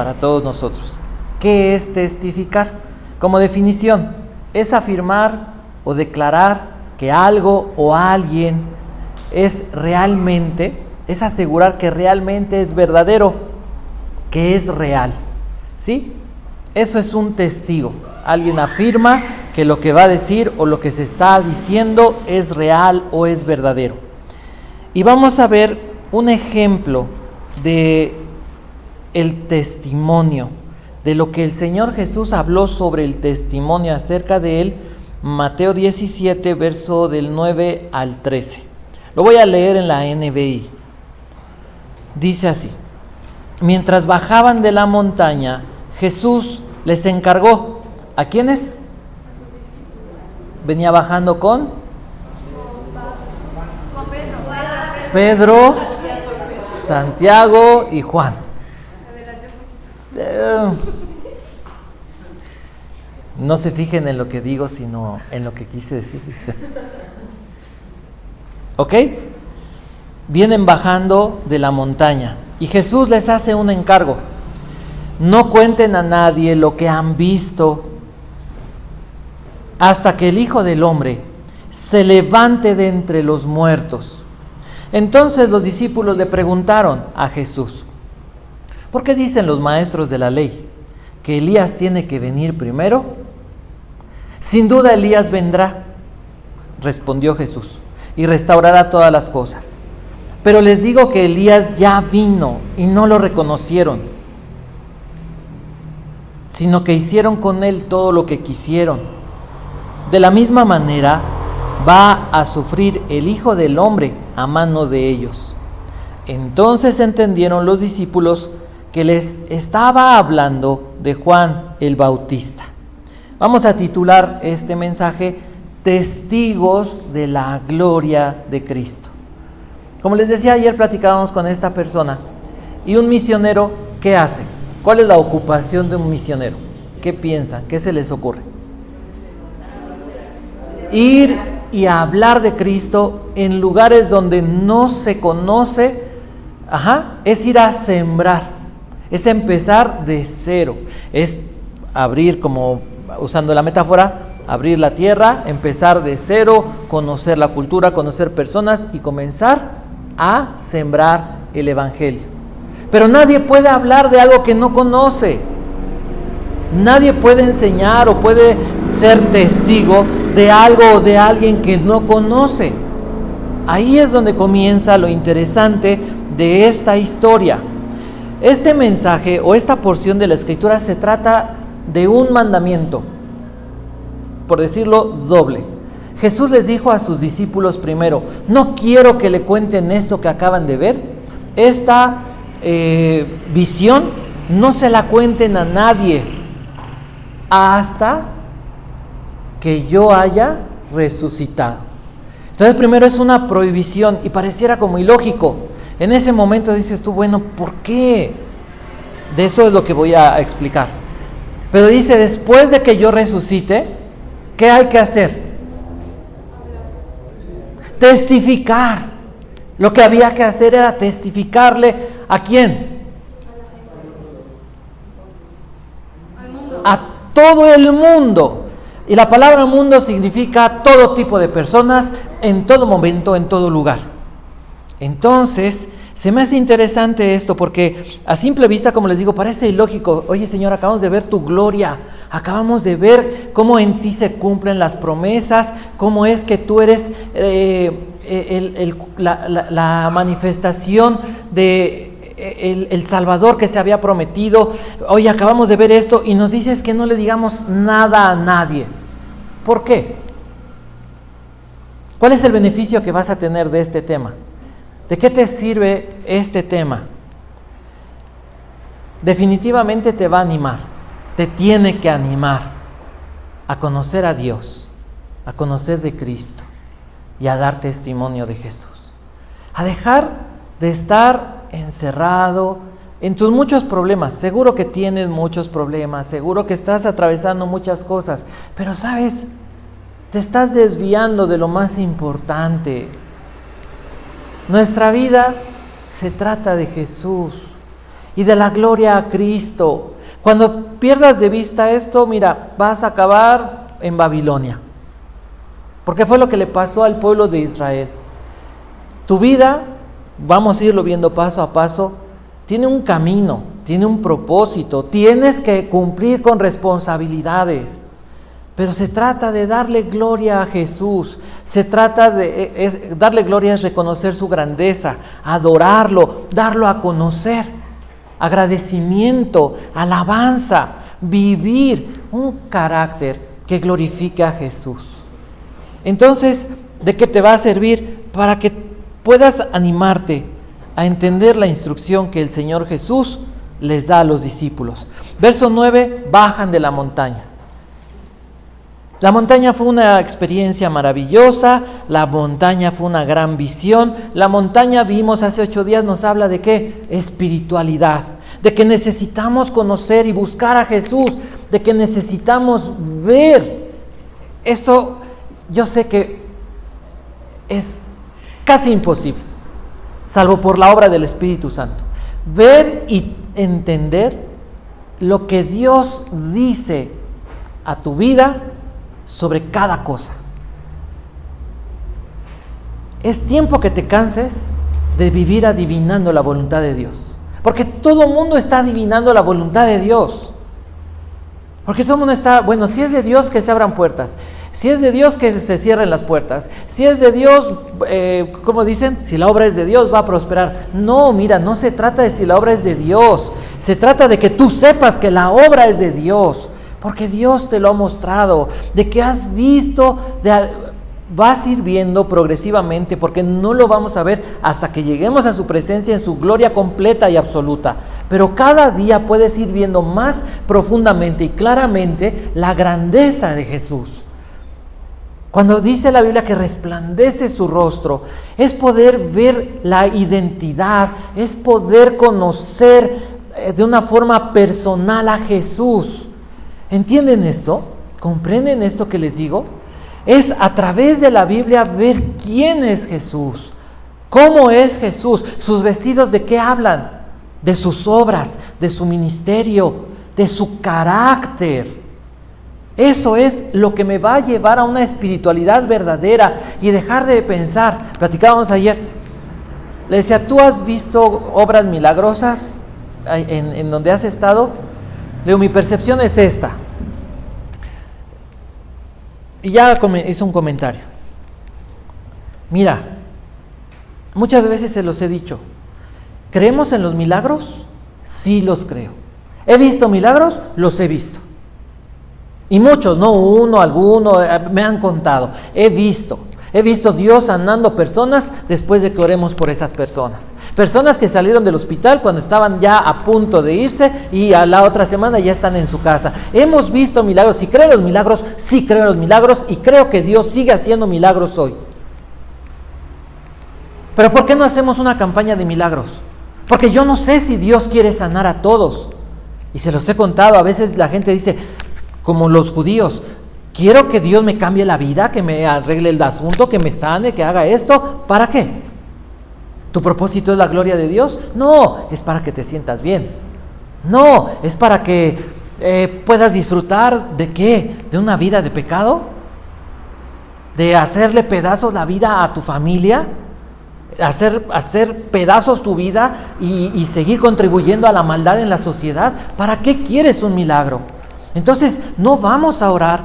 para todos nosotros. ¿Qué es testificar? Como definición, es afirmar o declarar que algo o alguien es asegurar que realmente es verdadero, que es real. ¿Sí? Eso es un testigo. Alguien afirma que lo que va a decir o lo que se está diciendo es real o es verdadero. Y vamos a ver un ejemplo de el testimonio, de lo que el Señor Jesús habló sobre el testimonio acerca de él, Mateo 17, verso del 9 al 13. Lo voy a leer en la NBI. Dice así: mientras bajaban de la montaña, Jesús les encargó. ¿A quiénes? Venía bajando con Pedro, Santiago y Juan. No se fijen en lo que digo, sino en lo que quise decir. ¿Ok? Vienen bajando de la montaña y Jesús les hace un encargo. No cuenten a nadie lo que han visto hasta que el Hijo del Hombre se levante de entre los muertos. Entonces los discípulos le preguntaron a Jesús: ¿por qué dicen los maestros de la ley que Elías tiene que venir primero? Sin duda Elías vendrá, respondió Jesús, y restaurará todas las cosas. Pero les digo que Elías ya vino y no lo reconocieron, sino que hicieron con él todo lo que quisieron. De la misma manera va a sufrir el Hijo del Hombre a mano de ellos. Entonces entendieron los discípulos que les estaba hablando de Juan el Bautista. Vamos a titular este mensaje: Testigos de la gloria de Cristo. Como les decía, ayer platicábamos con esta persona. ¿Y un misionero qué hace? ¿Cuál es la ocupación de un misionero? ¿Qué piensan? ¿Qué se les ocurre? Ir y hablar de Cristo en lugares donde no se conoce. Es ir a sembrar, es empezar de cero, es abrir, como usando la metáfora, abrir la tierra, empezar de cero, conocer la cultura, conocer personas y comenzar a sembrar el evangelio. Pero nadie puede hablar de algo que no conoce. Nadie puede enseñar o puede ser testigo de algo o de alguien que no conoce. Ahí es donde comienza lo interesante de esta historia. Este mensaje o esta porción de la Escritura se trata de un mandamiento, por decirlo doble. Jesús les dijo a sus discípulos primero: no quiero que le cuenten esto que acaban de ver. Esta visión no se la cuenten a nadie hasta que yo haya resucitado. Entonces primero es una prohibición y pareciera como ilógico. En ese momento dices tú, bueno, ¿por qué? De eso es lo que voy a explicar. Pero dice, después de que yo resucite, ¿qué hay que hacer? Testificar. Lo que había que hacer era testificarle ¿a quién? A todo el mundo. Y la palabra mundo significa todo tipo de personas, en todo momento, en todo lugar. Entonces, se me hace interesante esto porque a simple vista, como les digo, parece ilógico. Oye, Señor, acabamos de ver tu gloria, acabamos de ver cómo en ti se cumplen las promesas, cómo es que tú eres la manifestación de el Salvador que se había prometido. Oye, acabamos de ver esto y nos dices que no le digamos nada a nadie. ¿Por qué? ¿Cuál es el beneficio que vas a tener de este tema? ¿De qué te sirve este tema? Definitivamente te va a animar, te tiene que animar a conocer a Dios, a conocer de Cristo y a dar testimonio de Jesús. A dejar de estar encerrado en tus muchos problemas. Seguro que tienes muchos problemas, seguro que estás atravesando muchas cosas, pero ¿sabes? Te estás desviando de lo más importante. Nuestra vida se trata de Jesús y de la gloria a Cristo. Cuando pierdas de vista esto, mira, vas a acabar en Babilonia. Porque fue lo que le pasó al pueblo de Israel. Tu vida, vamos a irlo viendo paso a paso, tiene un camino, tiene un propósito, tienes que cumplir con responsabilidades. Pero se trata de darle gloria a Jesús, se trata de darle gloria es reconocer su grandeza, adorarlo, darlo a conocer, agradecimiento, alabanza, vivir un carácter que glorifique a Jesús. Entonces, ¿de qué te va a servir? Para que puedas animarte a entender la instrucción que el Señor Jesús les da a los discípulos. Verso 9, bajan de la montaña. La montaña fue una experiencia maravillosa, la montaña fue una gran visión, la montaña vimos hace 8 días nos habla de ¿qué? Espiritualidad, de que necesitamos conocer y buscar a Jesús, de que necesitamos ver. Esto yo sé que es casi imposible, salvo por la obra del Espíritu Santo. Ver y entender lo que Dios dice a tu vida sobre cada cosa. Es tiempo que te canses de vivir adivinando la voluntad de Dios, porque todo el mundo está adivinando la voluntad de Dios, porque todo el mundo está, bueno, si es de Dios que se abran puertas, si es de Dios que se cierren las puertas, si es de Dios, ¿cómo dicen? Si la obra es de Dios va a prosperar. No, mira, no se trata de si la obra es de Dios, se trata de que tú sepas que la obra es de Dios, porque Dios te lo ha mostrado, de que has visto, vas a ir viendo progresivamente, porque no lo vamos a ver hasta que lleguemos a su presencia en su gloria completa y absoluta. Pero cada día puedes ir viendo más profundamente y claramente la grandeza de Jesús. Cuando dice la Biblia que resplandece su rostro, es poder ver la identidad, es poder conocer de una forma personal a Jesús. ¿Entienden esto? ¿Comprenden esto que les digo? Es a través de la Biblia ver quién es Jesús, cómo es Jesús, sus vestidos de qué hablan, de sus obras, de su ministerio, de su carácter. Eso es lo que me va a llevar a una espiritualidad verdadera y dejar de pensar. Platicábamos ayer, le decía, ¿tú has visto obras milagrosas en donde has estado? Le digo, mi percepción es esta. Y ya hizo un comentario. Mira, muchas veces se los he dicho. ¿Creemos en los milagros? Sí los creo. ¿He visto milagros? Los he visto. Y muchos, no uno, alguno, me han contado. He visto Dios sanando personas después de que oremos por esas personas. Personas que salieron del hospital cuando estaban ya a punto de irse y a la otra semana ya están en su casa. Hemos visto milagros. Si creo en los milagros, sí creo en los milagros y creo que Dios sigue haciendo milagros hoy. Pero ¿por qué no hacemos una campaña de milagros? Porque yo no sé si Dios quiere sanar a todos. Y se los he contado, a veces la gente dice, como los judíos, quiero que Dios me cambie la vida, que me arregle el asunto, que me sane, que haga esto. ¿Para qué? ¿Tu propósito es la gloria de Dios? No, es para que te sientas bien. No, es para que puedas disfrutar ¿de qué? ¿De una vida de pecado? ¿De hacerle pedazos la vida a tu familia? ¿Hacer pedazos tu vida y seguir contribuyendo a la maldad en la sociedad? ¿Para qué quieres un milagro? Entonces, no vamos a orar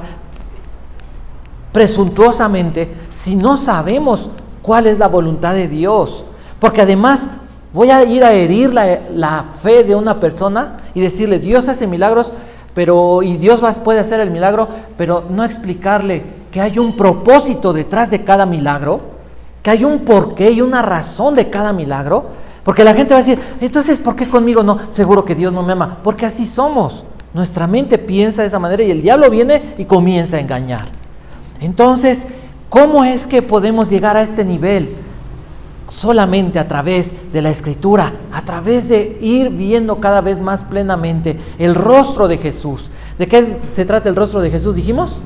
presuntuosamente si no sabemos cuál es la voluntad de Dios, porque además voy a ir a herir la fe de una persona y decirle, Dios hace milagros, y Dios puede hacer el milagro, pero no explicarle que hay un propósito detrás de cada milagro, que hay un porqué y una razón de cada milagro, porque la gente va a decir, entonces, ¿por qué conmigo no? Seguro que Dios no me ama, porque así somos. Nuestra mente piensa de esa manera y el diablo viene y comienza a engañar. Entonces, ¿cómo es que podemos llegar a este nivel? Solamente a través de la Escritura, a través de ir viendo cada vez más plenamente el rostro de Jesús. ¿De qué se trata el rostro de Jesús, dijimos?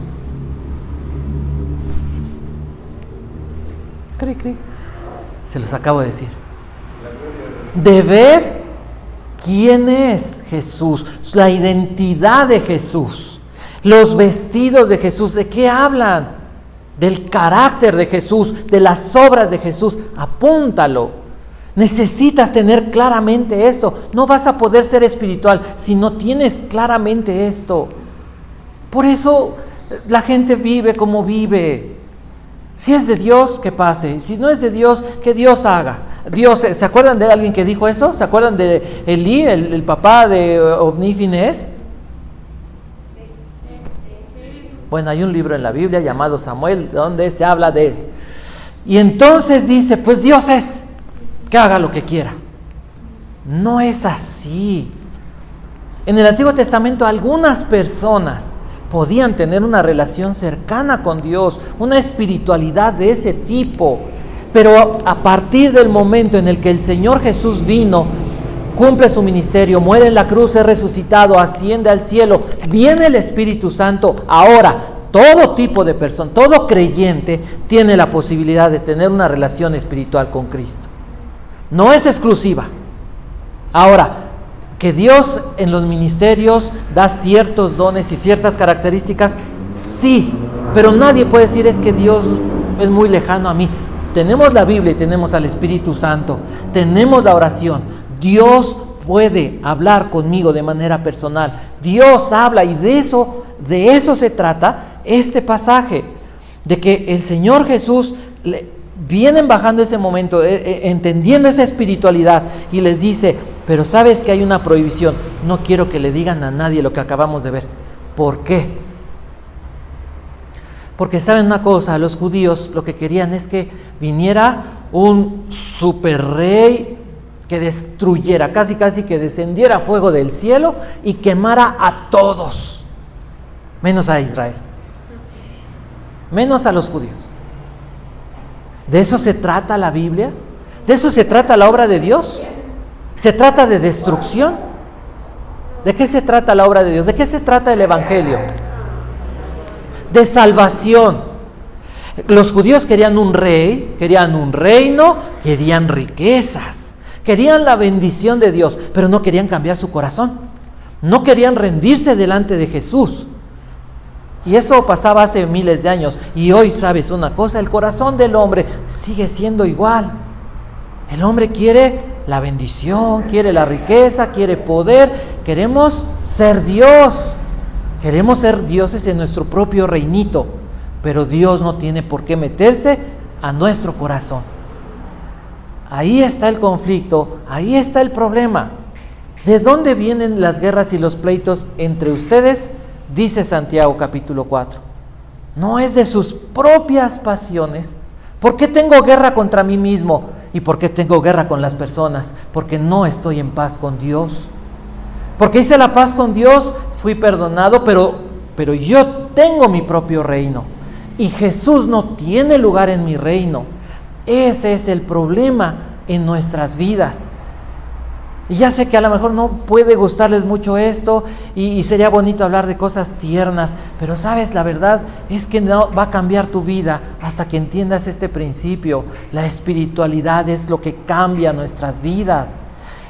Se los acabo de decir. De ver ¿Quién es Jesús? La identidad de Jesús. Los vestidos de Jesús. ¿De qué hablan? Del carácter de Jesús, de las obras de Jesús. Apúntalo. Necesitas tener claramente esto. No vas a poder ser espiritual si no tienes claramente esto. Por eso la gente vive como vive. Si es de Dios, que pase. Si no es de Dios, que Dios haga. Dios, ¿se acuerdan de alguien que dijo eso? ¿Se acuerdan de Elí, el papá de Ofni y Finés? Bueno, hay un libro en la Biblia llamado Samuel donde se habla de eso. Y entonces dice, pues Dios es, que haga lo que quiera. No es así. En el Antiguo Testamento algunas personas podían tener una relación cercana con Dios, una espiritualidad de ese tipo. Pero a partir del momento en el que el Señor Jesús vino, cumple su ministerio, muere en la cruz, es resucitado, asciende al cielo, viene el Espíritu Santo. Ahora, todo tipo de persona, todo creyente tiene la posibilidad de tener una relación espiritual con Cristo. No es exclusiva. Ahora, que Dios en los ministerios da ciertos dones y ciertas características, sí, pero nadie puede decir es que Dios es muy lejano a mí. Tenemos la Biblia y tenemos al Espíritu Santo, tenemos la oración. Dios puede hablar conmigo de manera personal. Dios habla y de eso se trata este pasaje, de que el Señor Jesús vienen bajando ese momento, entendiendo esa espiritualidad y les dice, pero sabes que hay una prohibición, no quiero que le digan a nadie lo que acabamos de ver. ¿Por qué? Porque saben una cosa, los judíos lo que querían es que viniera un super rey que destruyera, casi que descendiera fuego del cielo y quemara a todos, menos a Israel, menos a los judíos. ¿De eso se trata la Biblia? ¿De eso se trata la obra de Dios? ¿Se trata de destrucción? ¿De qué se trata la obra de Dios? ¿De qué se trata el Evangelio? De salvación. Los judíos querían un rey, querían un reino, querían riquezas, querían la bendición de Dios, pero no querían cambiar su corazón, no querían rendirse delante de Jesús. Y eso pasaba hace miles de años. Y hoy, ¿sabes una cosa? El corazón del hombre sigue siendo igual. El hombre quiere la bendición, quiere la riqueza, quiere poder. Queremos ser Dios. Queremos ser dioses en nuestro propio reinito, pero Dios no tiene por qué meterse a nuestro corazón. Ahí está el conflicto, ahí está el problema. ¿De dónde vienen las guerras y los pleitos entre ustedes? Dice Santiago capítulo 4. No es de sus propias pasiones. ¿Por qué tengo guerra contra mí mismo? ¿Y por qué tengo guerra con las personas? Porque no estoy en paz con Dios. Porque hice la paz con Dios, fui perdonado, pero yo tengo mi propio reino. Y Jesús no tiene lugar en mi reino. Ese es el problema en nuestras vidas. Y ya sé que a lo mejor no puede gustarles mucho esto y sería bonito hablar de cosas tiernas, pero sabes, la verdad es que no va a cambiar tu vida hasta que entiendas este principio. La espiritualidad es lo que cambia nuestras vidas.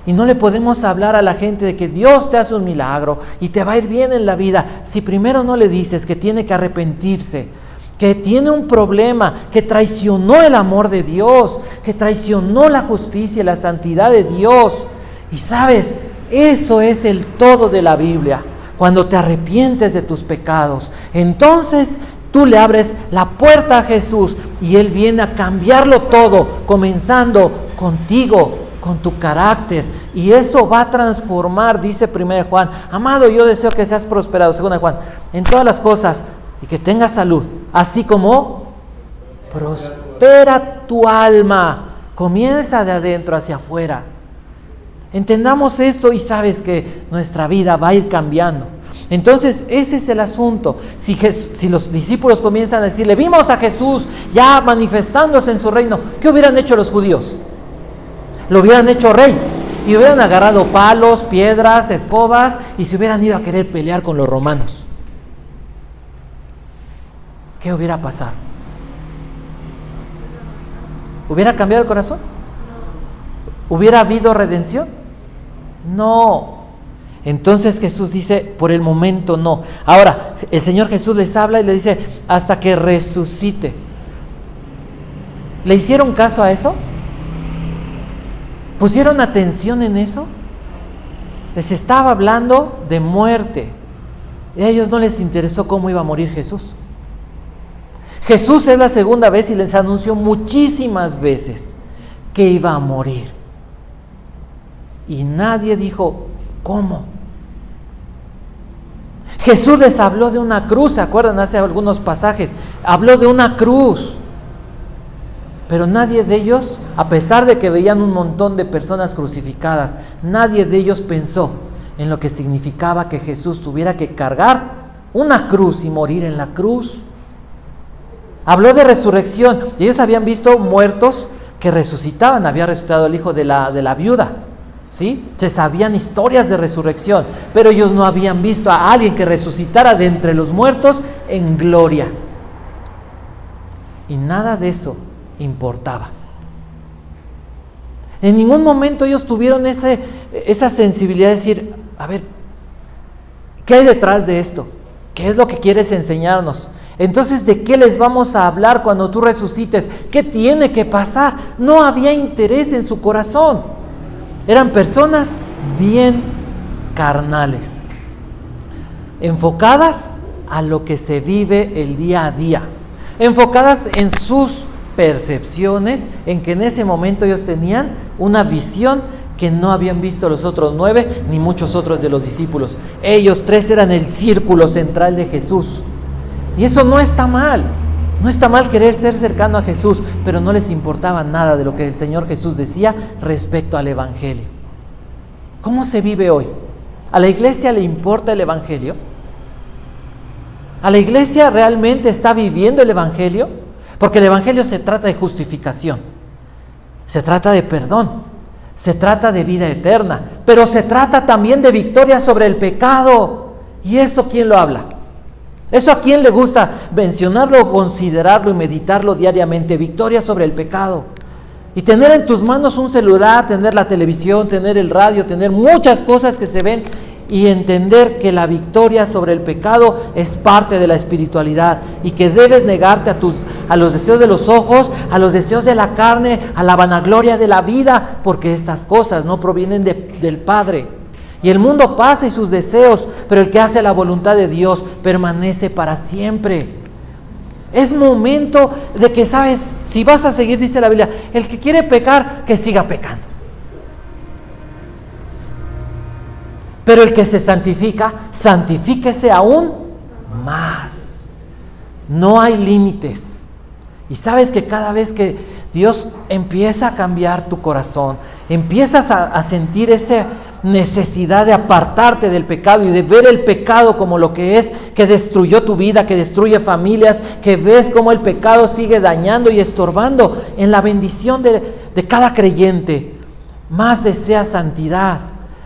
Y no le podemos hablar a la gente de que Dios te hace un milagro y te va a ir bien en la vida si primero no le dices que tiene que arrepentirse, que tiene un problema, que traicionó el amor de Dios, que traicionó la justicia y la santidad de Dios. Y sabes, eso es el todo de la Biblia. Cuando te arrepientes de tus pecados, entonces tú le abres la puerta a Jesús y Él viene a cambiarlo todo, comenzando contigo, con tu carácter, y eso va a transformar, dice 1 Juan, amado, yo deseo que seas prosperado, 2 Juan, en todas las cosas, y que tengas salud, así como prospera tu alma. Comienza de adentro hacia afuera. Entendamos esto y sabes que nuestra vida va a ir cambiando. Entonces ese es el asunto. Si los discípulos comienzan a decirle, vimos a Jesús ya manifestándose en su reino, ¿qué hubieran hecho los judíos? Lo hubieran hecho rey y hubieran agarrado palos, piedras, escobas y se hubieran ido a querer pelear con los romanos. ¿Qué hubiera pasado? ¿Hubiera cambiado el corazón? ¿Hubiera habido redención? No. Entonces Jesús dice, por el momento no. Ahora, el Señor Jesús les habla y le dice, hasta que resucite. ¿Le hicieron caso a eso? ¿Pusieron atención en eso? Les estaba hablando de muerte. Y a ellos no les interesó cómo iba a morir Jesús. Jesús es la segunda vez y les anunció muchísimas veces que iba a morir. Y nadie dijo, ¿cómo? Jesús les habló de una cruz, ¿se acuerdan? Hace algunos pasajes, habló de una cruz. Pero nadie de ellos, a pesar de que veían un montón de personas crucificadas, nadie de ellos pensó en lo que significaba que Jesús tuviera que cargar una cruz y morir en la cruz. Habló de resurrección. Ellos habían visto muertos que resucitaban. Había resucitado el hijo de la viuda, ¿sí? Se sabían historias de resurrección, pero ellos no habían visto a alguien que resucitara de entre los muertos en gloria. Y nada de eso importaba. En ningún momento ellos tuvieron esa sensibilidad de decir, a ver, ¿qué hay detrás de esto? ¿Qué es lo que quieres enseñarnos? Entonces, ¿de qué les vamos a hablar cuando tú resucites? ¿Qué tiene que pasar? No había interés en su corazón. Eran personas bien carnales, enfocadas a lo que se vive el día a día, enfocadas en sus percepciones, en que en ese momento ellos tenían una visión que no habían visto los otros 9, ni muchos otros de los discípulos. Ellos 3 eran el círculo central de Jesús. Y eso no está mal. No está mal querer ser cercano a Jesús, pero no les importaba nada de lo que el Señor Jesús decía respecto al Evangelio. ¿Cómo se vive hoy? ¿A la iglesia le importa el Evangelio? ¿A la iglesia realmente está viviendo el Evangelio? Porque el Evangelio se trata de justificación, se trata de perdón, se trata de vida eterna, pero se trata también de victoria sobre el pecado. ¿Y eso quién lo habla? ¿Eso a quién le gusta mencionarlo, considerarlo y meditarlo diariamente? Victoria sobre el pecado. Y tener en tus manos un celular, tener la televisión, tener el radio, tener muchas cosas que se ven y entender que la victoria sobre el pecado es parte de la espiritualidad y que debes negarte a los deseos de los ojos, a los deseos de la carne, a la vanagloria de la vida, porque estas cosas no provienen del Padre. Y el mundo pasa y sus deseos, pero el que hace la voluntad de Dios permanece para siempre. Es momento de que, ¿sabes? Si vas a seguir, dice la Biblia, el que quiere pecar, que siga pecando. Pero el que se santifica, santifíquese aún más. No hay límites. Y sabes que cada vez que Dios empieza a cambiar tu corazón, empiezas a sentir esa necesidad de apartarte del pecado y de ver el pecado como lo que es, que destruyó tu vida, que destruye familias, que ves cómo el pecado sigue dañando y estorbando en la bendición de cada creyente. Más deseas santidad,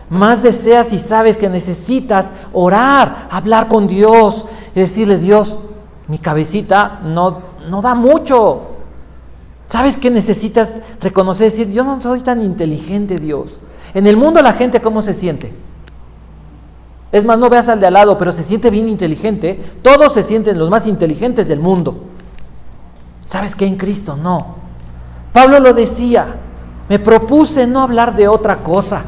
más deseas y sabes que necesitas orar, hablar con Dios y decirle, Dios, mi cabecita no da mucho. ¿Sabes qué necesitas reconocer? Decir, yo no soy tan inteligente, Dios. En el mundo la gente, ¿cómo se siente? Es más, no veas al de al lado, pero se siente bien inteligente. Todos se sienten los más inteligentes del mundo. ¿Sabes qué? En Cristo no. Pablo lo decía, me propuse no hablar de otra cosa,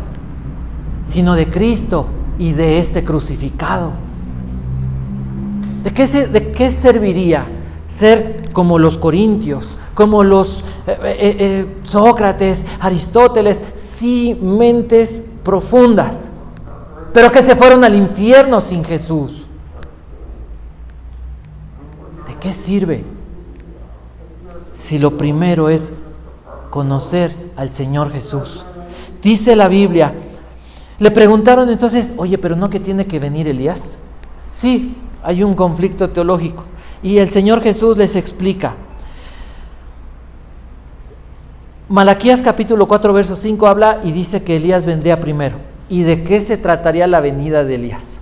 sino de Cristo y de este crucificado. ¿De qué serviría ser como los corintios, como los Sócrates, Aristóteles, sí, mentes profundas, pero que se fueron al infierno sin Jesús? ¿De qué sirve si lo primero es conocer al Señor Jesús? Dice la Biblia, le preguntaron entonces, oye, pero ¿no que tiene que venir Elías? Sí, hay un conflicto teológico. Y el Señor Jesús les explica. Malaquías capítulo 4, verso 5 habla y dice que Elías vendría primero. ¿Y de qué se trataría la venida de Elías?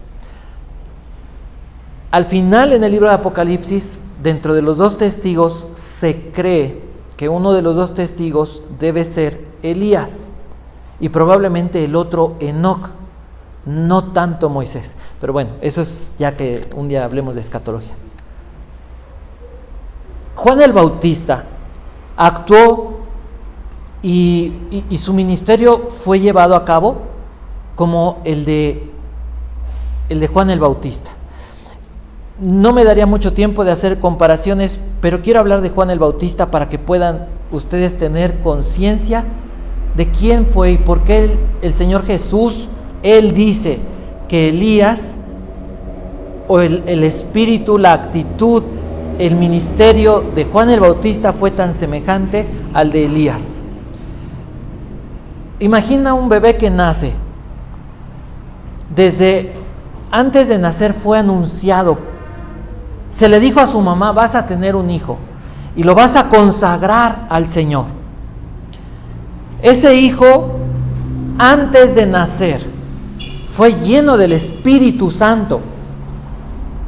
Al final, en el libro de Apocalipsis, dentro de los 2 testigos, se cree que uno de los 2 testigos debe ser Elías. y probablemente el otro Enoc, no tanto Moisés. Pero bueno, eso es ya que un día hablemos de escatología. Juan el Bautista actuó y su ministerio fue llevado a cabo como el de Juan el Bautista. No me daría mucho tiempo de hacer comparaciones, pero quiero hablar de Juan el Bautista para que puedan ustedes tener conciencia de quién fue y por qué el Señor Jesús, Él dice que Elías, o el espíritu, la actitud, el ministerio de Juan el Bautista fue tan semejante al de Elías. Imagina un bebé que nace. Desde antes de nacer fue anunciado. Se le dijo a su mamá: vas a tener un hijo y lo vas a consagrar al Señor. Ese hijo, antes de nacer, fue lleno del Espíritu Santo.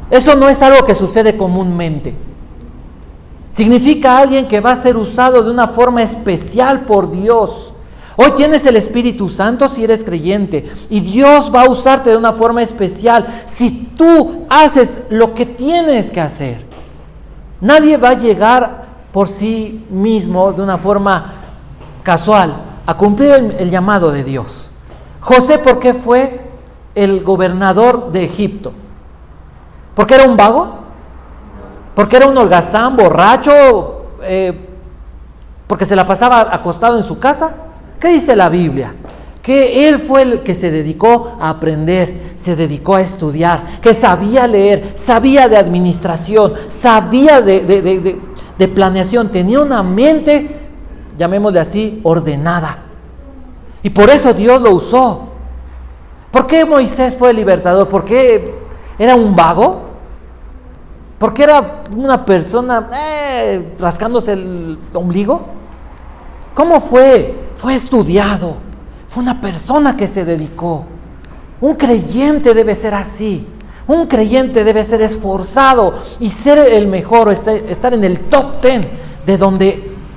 Eso no es algo que sucede comúnmente. Significa alguien que va a ser usado de una forma especial por Dios. Hoy tienes el Espíritu Santo si eres creyente, y Dios va a usarte de una forma especial si tú haces lo que tienes que hacer. Nadie va a llegar por sí mismo de una forma casual a cumplir el llamado de Dios. José, ¿por qué fue el gobernador de Egipto? ¿Porque era un vago? ¿Porque era un holgazán, borracho? ¿Porque se la pasaba acostado en su casa? ¿Qué dice la Biblia? Que él fue el que se dedicó a aprender, se dedicó a estudiar, que sabía leer, sabía de administración, sabía de planeación, tenía una mente, llamémosle así, ordenada. Y por eso Dios lo usó. ¿Por qué Moisés fue el libertador? ¿Por qué era un vago? ¿Por qué era una persona rascándose el ombligo? ¿Cómo fue? Fue estudiado. Fue una persona que se dedicó. Un creyente debe ser así. Un creyente debe ser esforzado y ser el mejor, estar en el top 10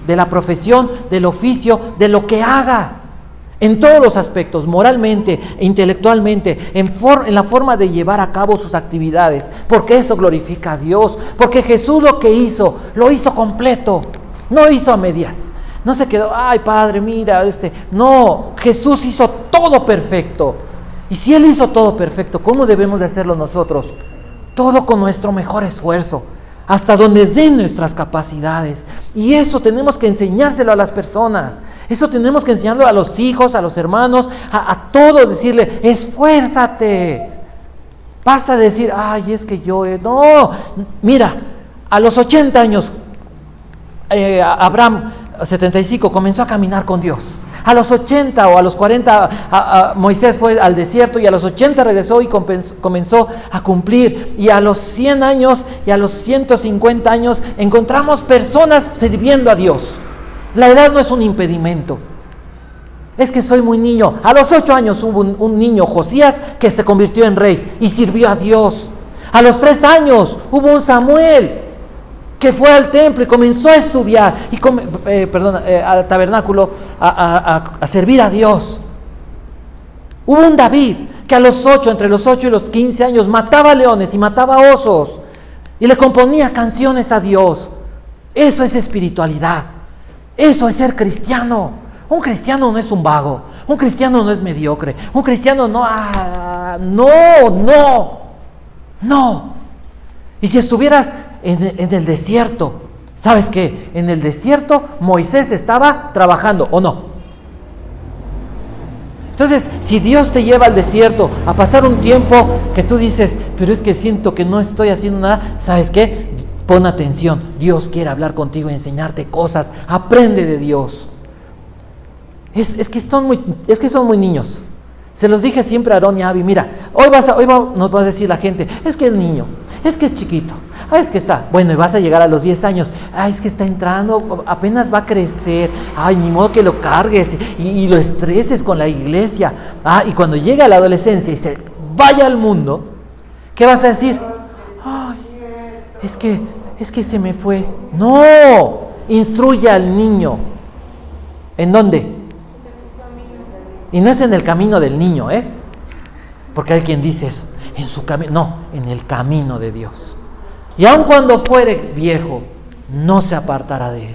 de la profesión, del oficio, de lo que haga. En todos los aspectos, moralmente, intelectualmente, en la forma de llevar a cabo sus actividades, porque eso glorifica a Dios, porque Jesús lo hizo completo, no hizo a medias, no se quedó, ay Padre, mira, no, Jesús hizo todo perfecto, y si Él hizo todo perfecto, ¿cómo debemos de hacerlo nosotros? Todo con nuestro mejor esfuerzo, hasta donde den nuestras capacidades. Y eso tenemos que enseñárselo a las personas. Eso tenemos que enseñarlo a los hijos, a los hermanos, a todos, decirle: esfuérzate. Basta decir: ay, es que yo... No, mira, a los 80 años, Abraham, 75, comenzó a caminar con Dios. A los 80 o a los 40 Moisés fue al desierto, y a los 80 regresó y comenzó a cumplir, y a los 100 años y a los 150 años encontramos personas sirviendo a Dios. La edad no es un impedimento. Es que soy muy niño. A los 8 años hubo un niño, Josías, que se convirtió en rey y sirvió a Dios. A los 3 años hubo un Samuel que fue al templo y comenzó a estudiar, al tabernáculo, a servir a Dios. Hubo un David que entre los 8 y los 15 años, mataba leones y mataba osos, y le componía canciones a Dios. Eso es espiritualidad, eso es ser cristiano. Un cristiano no es un vago, un cristiano no es mediocre, un cristiano no. Y si estuvieras en el desierto, ¿sabes qué? En el desierto Moisés estaba trabajando, ¿o no? Entonces, si Dios te lleva al desierto a pasar un tiempo que tú dices: pero es que siento que no estoy haciendo nada, ¿sabes qué? Pon atención, Dios quiere hablar contigo y enseñarte cosas. Aprende de Dios. Es que son muy niños. Se los dije siempre a Aarón y a Abby: mira, hoy nos va a decir la gente: es que es niño, es que es chiquito, es que está, bueno, y vas a llegar a los 10 años, es que está entrando, apenas va a crecer, ni modo que lo cargues y lo estreses con la iglesia, y cuando llega a la adolescencia y se vaya al mundo, ¿qué vas a decir? Es que se me fue. No, instruye al niño. ¿En dónde? Y no es en el camino del niño, porque hay quien dice eso, en su camino, no, en el camino de Dios. Y aun cuando fuere viejo, no se apartará de él.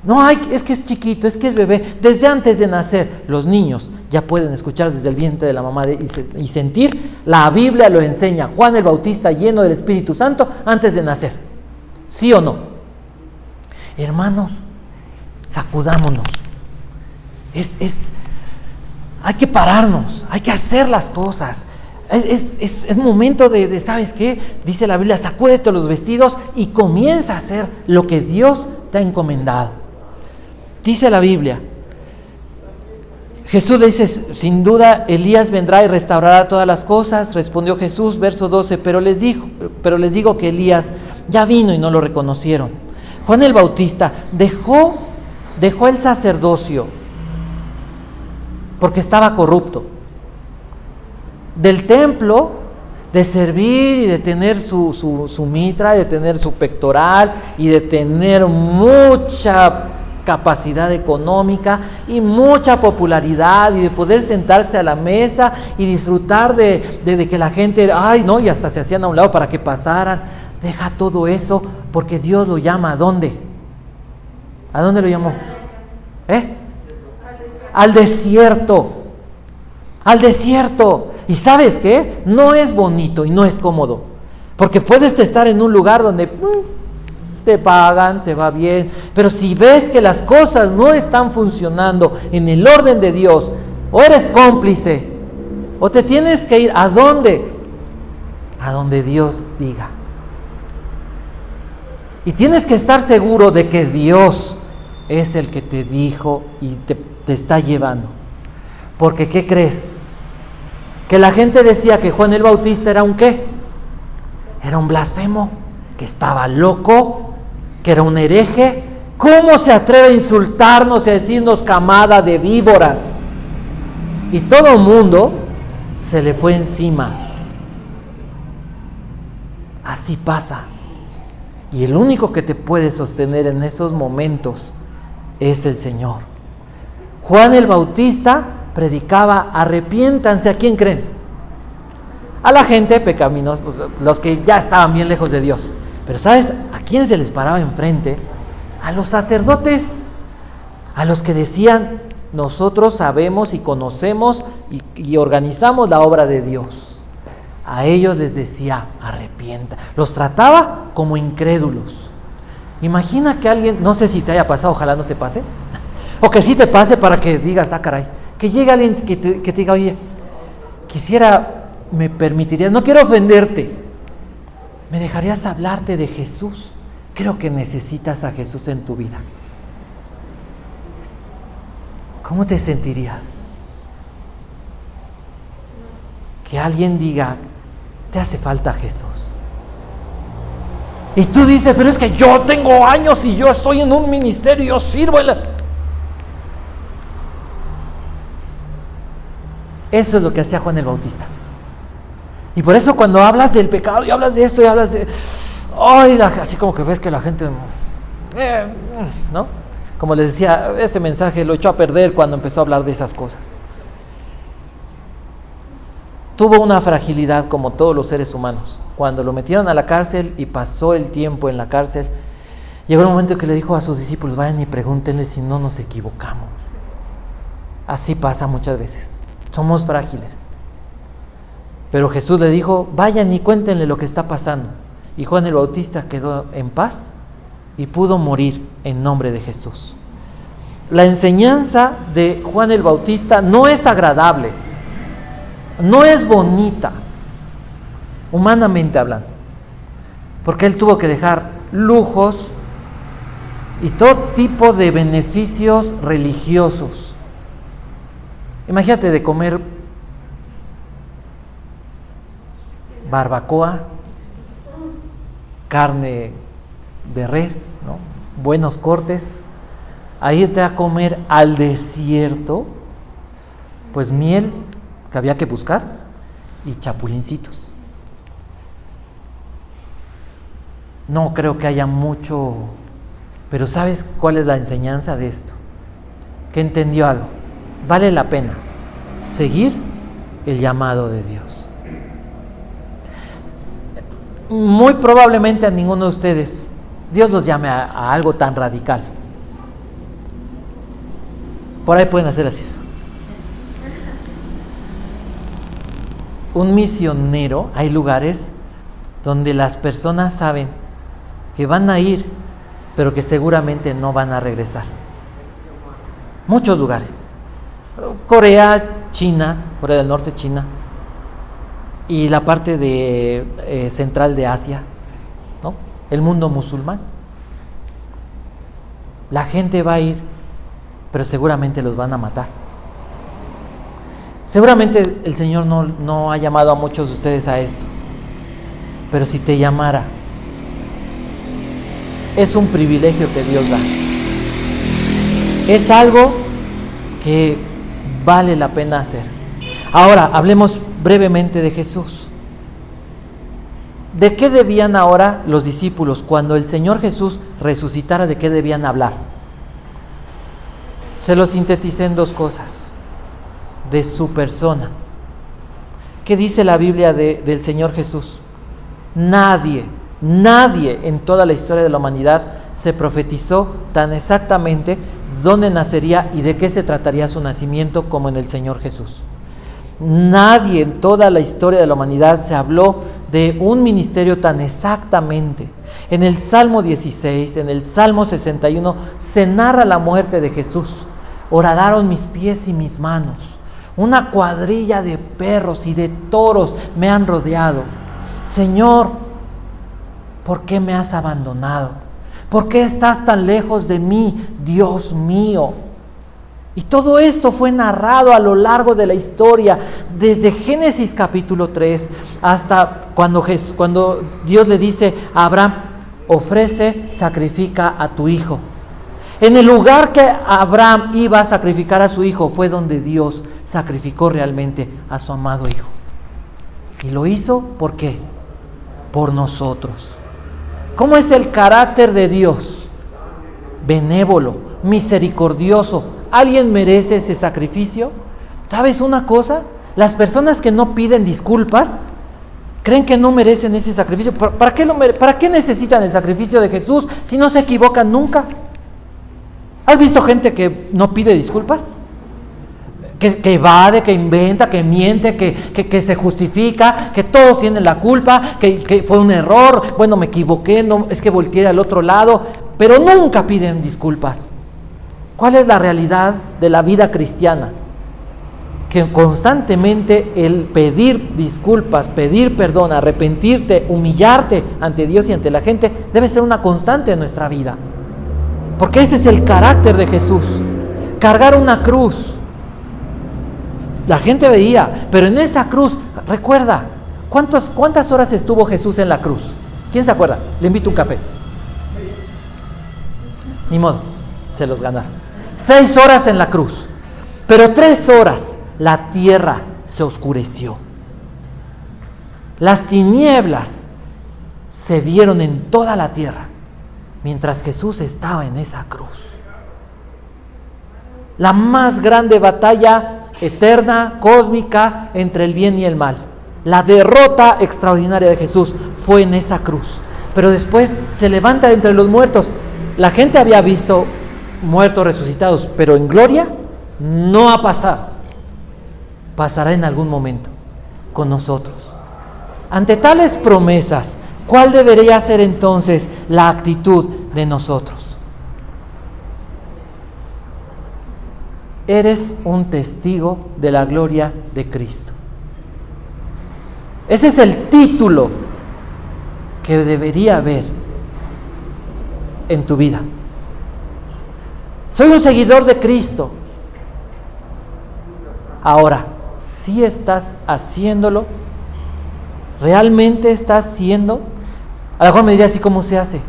No, es que es chiquito, es que es bebé. Desde antes de nacer, los niños ya pueden escuchar desde el vientre de la mamá y sentir. La Biblia lo enseña. Juan el Bautista, lleno del Espíritu Santo, antes de nacer. ¿Sí o no? Hermanos, sacudámonos. Hay que pararnos, hay que hacer las cosas. Es momento de, ¿sabes qué? Dice la Biblia, sacúdete los vestidos y comienza a hacer lo que Dios te ha encomendado. Dice la Biblia, Jesús le dice, sin duda Elías vendrá y restaurará todas las cosas. Respondió Jesús, verso 12, pero les digo que Elías ya vino y no lo reconocieron. Juan el Bautista dejó el sacerdocio porque estaba corrupto. Del templo, de servir y de tener su mitra, de tener su pectoral y de tener mucha capacidad económica y mucha popularidad y de poder sentarse a la mesa y disfrutar de que la gente, y hasta se hacían a un lado para que pasaran. Deja todo eso porque Dios lo llama ¿a dónde? ¿A dónde lo llamó? Al desierto. Al desierto. ¿Y sabes qué? No es bonito y no es cómodo, porque puedes estar en un lugar donde te pagan, te va bien, pero si ves que las cosas no están funcionando en el orden de Dios, o eres cómplice, o te tienes que ir ¿a dónde? A donde Dios diga. Y tienes que estar seguro de que Dios es el que te dijo y te está llevando. Porque ¿qué crees? Que la gente decía que Juan el Bautista era un ¿qué? Era un blasfemo, que estaba loco, que era un hereje. ¿Cómo se atreve a insultarnos y a decirnos camada de víboras? Y todo el mundo se le fue encima. Así pasa. Y el único que te puede sostener en esos momentos es el Señor. Juan el Bautista predicaba, arrepiéntanse. ¿A quién creen? A la gente pecaminosa, los que ya estaban bien lejos de Dios. Pero ¿sabes a quién se les paraba enfrente? A los sacerdotes, a los que decían, nosotros sabemos y conocemos y organizamos la obra de Dios. A ellos les decía, arrepienta. Los trataba como incrédulos. Imagina que alguien, no sé si te haya pasado, ojalá no te pase, o que sí te pase para que digas, caray, que llegue alguien que te diga, oye, me permitirías, no quiero ofenderte, ¿me dejarías hablarte de Jesús? Creo que necesitas a Jesús en tu vida. ¿Cómo te sentirías? Que alguien diga, te hace falta Jesús. Y tú dices, pero es que yo tengo años y yo estoy en un ministerio, yo sirvo en la... Eso es lo que hacía Juan el Bautista. Y por eso cuando hablas del pecado y hablas de esto y hablas de... así como que ves que la gente... ¿no? Como les decía, ese mensaje lo echó a perder cuando empezó a hablar de esas cosas. Tuvo una fragilidad como todos los seres humanos. Cuando lo metieron a la cárcel y pasó el tiempo en la cárcel, llegó el momento que le dijo a sus discípulos, vayan y pregúntenle si no nos equivocamos. Así pasa muchas veces. Somos frágiles. Pero Jesús le dijo, vayan y cuéntenle lo que está pasando. Y Juan el Bautista quedó en paz y pudo morir en nombre de Jesús. La enseñanza de Juan el Bautista no es agradable, no es bonita, humanamente hablando, porque él tuvo que dejar lujos y todo tipo de beneficios religiosos. Imagínate de comer barbacoa, carne de res, ¿no? Buenos cortes, a irte a comer al desierto, pues miel que había que buscar y chapulincitos. No creo que haya mucho, pero ¿sabes cuál es la enseñanza de esto? Que entendió algo. vale la pena seguir el llamado de Dios. Muy probablemente a ninguno de ustedes Dios los llame a algo tan radical. Por ahí pueden hacer así. Un misionero, hay lugares donde las personas saben que van a ir, pero que seguramente no van a regresar. Muchos lugares. Corea, China, Corea del Norte, China, y la parte de central de Asia, ¿no? El mundo musulmán. La gente va a ir, pero seguramente los van a matar. Seguramente el Señor no ha llamado a muchos de ustedes a esto, pero si te llamara, es un privilegio que Dios da. Es algo que vale la pena hacer. Ahora, hablemos brevemente de Jesús. ¿De qué debían ahora los discípulos cuando el Señor Jesús resucitara? ¿De qué debían hablar? Se lo sinteticé en dos cosas. De su persona. ¿Qué dice la Biblia del Señor Jesús? Nadie en toda la historia de la humanidad se profetizó tan exactamente dónde nacería y de qué se trataría su nacimiento como en el Señor Jesús. Nadie en toda la historia de la humanidad se habló de un ministerio tan exactamente. En el Salmo 16, en el Salmo 61, se narra la muerte de Jesús. Horadaron mis pies y mis manos. Una cuadrilla de perros y de toros me han rodeado. Señor, ¿por qué me has abandonado? ¿Por qué estás tan lejos de mí, Dios mío? Y todo esto fue narrado a lo largo de la historia, desde Génesis capítulo 3 hasta cuando Dios le dice a Abraham, ofrece, sacrifica a tu hijo. En el lugar que Abraham iba a sacrificar a su hijo fue donde Dios sacrificó realmente a su amado hijo. Y lo hizo, ¿por qué? Por nosotros. ¿Cómo es el carácter de Dios? Benévolo, misericordioso. ¿Alguien merece ese sacrificio? ¿Sabes una cosa? Las personas que no piden disculpas creen que no merecen ese sacrificio. ¿Para qué necesitan el sacrificio de Jesús si no se equivocan nunca? ¿Has visto gente que no pide disculpas? Que evade, que inventa, que miente, que se justifica, que todos tienen la culpa, que fue un error, bueno, me equivoqué, no, es que volteé al otro lado, pero nunca piden disculpas. ¿Cuál es la realidad de la vida cristiana? Que constantemente el pedir disculpas, pedir perdón, arrepentirte, humillarte ante Dios y ante la gente debe ser una constante en nuestra vida. Porque ese es el carácter de Jesús. Cargar una cruz. La gente veía, pero en esa cruz, recuerda, ¿cuántas horas estuvo Jesús en la cruz? ¿Quién se acuerda? Le invito un café. Ni modo, se los ganaron. 6 horas en la cruz, pero 3 horas la tierra se oscureció. Las tinieblas se vieron en toda la tierra, mientras Jesús estaba en esa cruz. La más grande batalla eterna, cósmica, entre el bien y el mal. La derrota extraordinaria de Jesús fue en esa cruz. Pero después se levanta de entre los muertos. La gente había visto muertos resucitados, pero en gloria no ha pasado. Pasará en algún momento con nosotros. Ante tales promesas, ¿cuál debería ser entonces la actitud de nosotros? Eres un testigo de la gloria de Cristo. Ese es el título que debería haber en tu vida. Soy un seguidor de Cristo. Ahora, ¿sí estás haciéndolo? ¿Realmente estás haciendo? A lo mejor me diría así, ¿cómo se hace?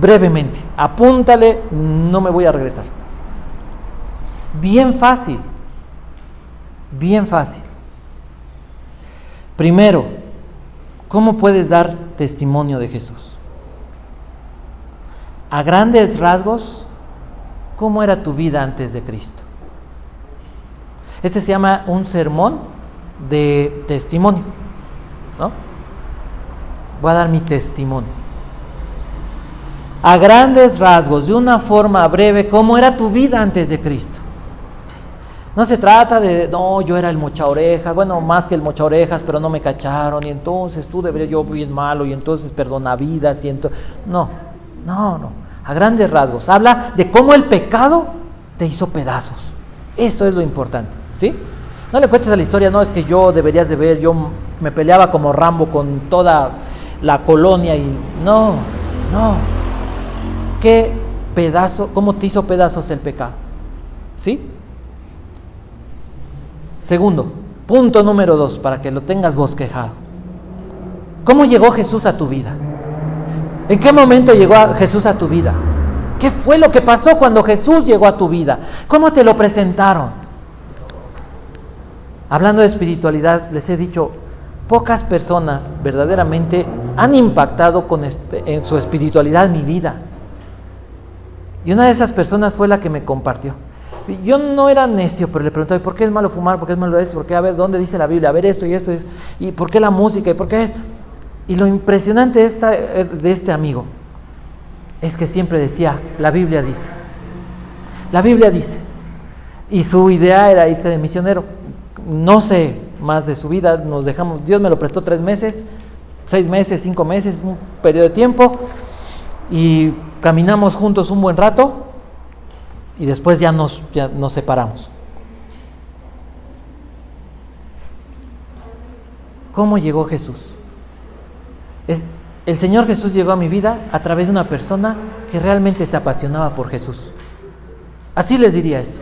Brevemente, apúntale, no me voy a regresar. Bien fácil, bien fácil. Primero, ¿cómo puedes dar testimonio de Jesús? A grandes rasgos, ¿cómo era tu vida antes de Cristo? Este se llama un sermón de testimonio, ¿no? Voy a dar mi testimonio. A grandes rasgos, de una forma breve, ¿cómo era tu vida antes de Cristo? No se trata de, no, yo era el mocha orejas, bueno, más que el mocha orejas, pero no me cacharon, y entonces tú deberías, yo bien malo, y entonces perdona vidas, y entonces, no, a grandes rasgos, habla de cómo el pecado te hizo pedazos, eso es lo importante, ¿sí? No le cuentes a la historia, no, es que yo deberías de ver, yo me peleaba como Rambo con toda la colonia, y no, qué pedazo, cómo te hizo pedazos el pecado, ¿sí? Segundo, punto número 2, para que lo tengas bosquejado. ¿Cómo llegó Jesús a tu vida? ¿En qué momento llegó Jesús a tu vida? ¿Qué fue lo que pasó cuando Jesús llegó a tu vida? ¿Cómo te lo presentaron? Hablando de espiritualidad, les he dicho, pocas personas verdaderamente han impactado en su espiritualidad mi vida. Y una de esas personas fue la que me compartió. Yo no era necio, pero le preguntaba, ¿por qué es malo fumar? ¿Por qué es malo esto? ¿Por qué? A ver, ¿dónde dice la Biblia? A ver esto y esto. ¿Y por qué la música? ¿Y por qué? Y lo impresionante de este amigo es que siempre decía, la Biblia dice. La Biblia dice. Y su idea era irse de misionero. No sé más de su vida, nos dejamos, Dios me lo prestó 3 meses, 6 meses, 5 meses, un periodo de tiempo, y caminamos juntos un buen rato, y después ya nos separamos. ¿Cómo llegó Jesús? El Señor Jesús llegó a mi vida a través de una persona que realmente se apasionaba por Jesús. Así les diría esto.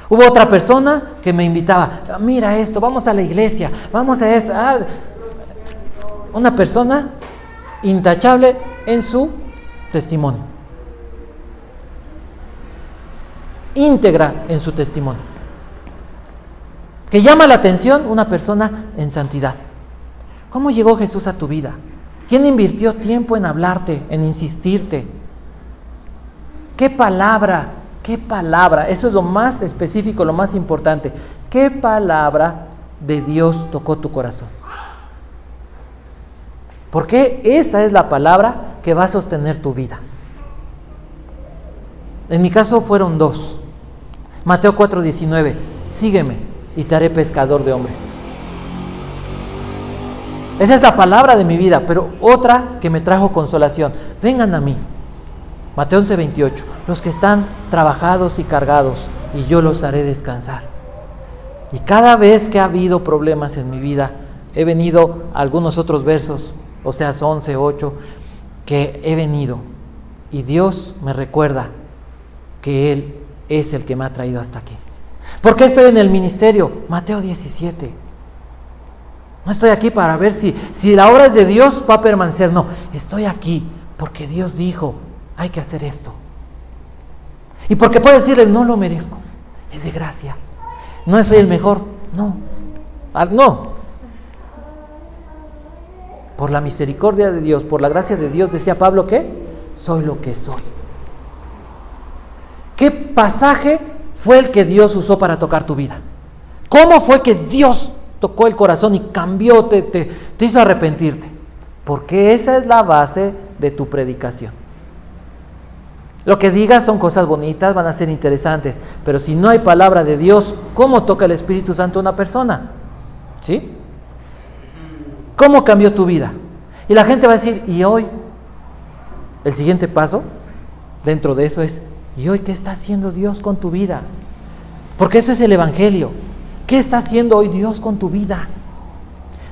Hubo otra persona que me invitaba, mira esto, vamos a la iglesia, vamos a esto. Una persona intachable en su testimonio. Íntegra en su testimonio. Que llama la atención una persona en santidad. ¿Cómo llegó Jesús a tu vida? ¿Quién invirtió tiempo en hablarte, en insistirte? ¿Qué palabra? Eso es lo más específico, lo más importante. ¿Qué palabra de Dios tocó tu corazón? Porque esa es la palabra que va a sostener tu vida. En mi caso fueron 2. Mateo 4:19, sígueme y te haré pescador de hombres. Esa es la palabra de mi vida, pero otra que me trajo consolación. Vengan a mí. Mateo 11:28, los que están trabajados y cargados, y yo los haré descansar. Y cada vez que ha habido problemas en mi vida, he venido a algunos otros versos, Oseas 11:8, que he venido, y Dios me recuerda que Él es el que me ha traído hasta aquí. ¿Por qué estoy en el ministerio? Mateo 17. No estoy aquí para ver si la obra es de Dios, va a permanecer. No, estoy aquí porque Dios dijo, hay que hacer esto. Y porque puedo decirles, no lo merezco, es de gracia. No soy el mejor, no. Por la misericordia de Dios, por la gracia de Dios, decía Pablo, ¿qué? Soy lo que soy. ¿Qué pasaje fue el que Dios usó para tocar tu vida? ¿Cómo fue que Dios tocó el corazón y cambió, te hizo arrepentirte? Porque esa es la base de tu predicación. Lo que digas son cosas bonitas, van a ser interesantes, pero si no hay palabra de Dios, ¿cómo toca el Espíritu Santo a una persona? ¿Sí? ¿Cómo cambió tu vida? Y la gente va a decir, ¿y hoy? El siguiente paso dentro de eso es, ¿y hoy qué está haciendo Dios con tu vida? Porque eso es el Evangelio. ¿Qué está haciendo hoy Dios con tu vida?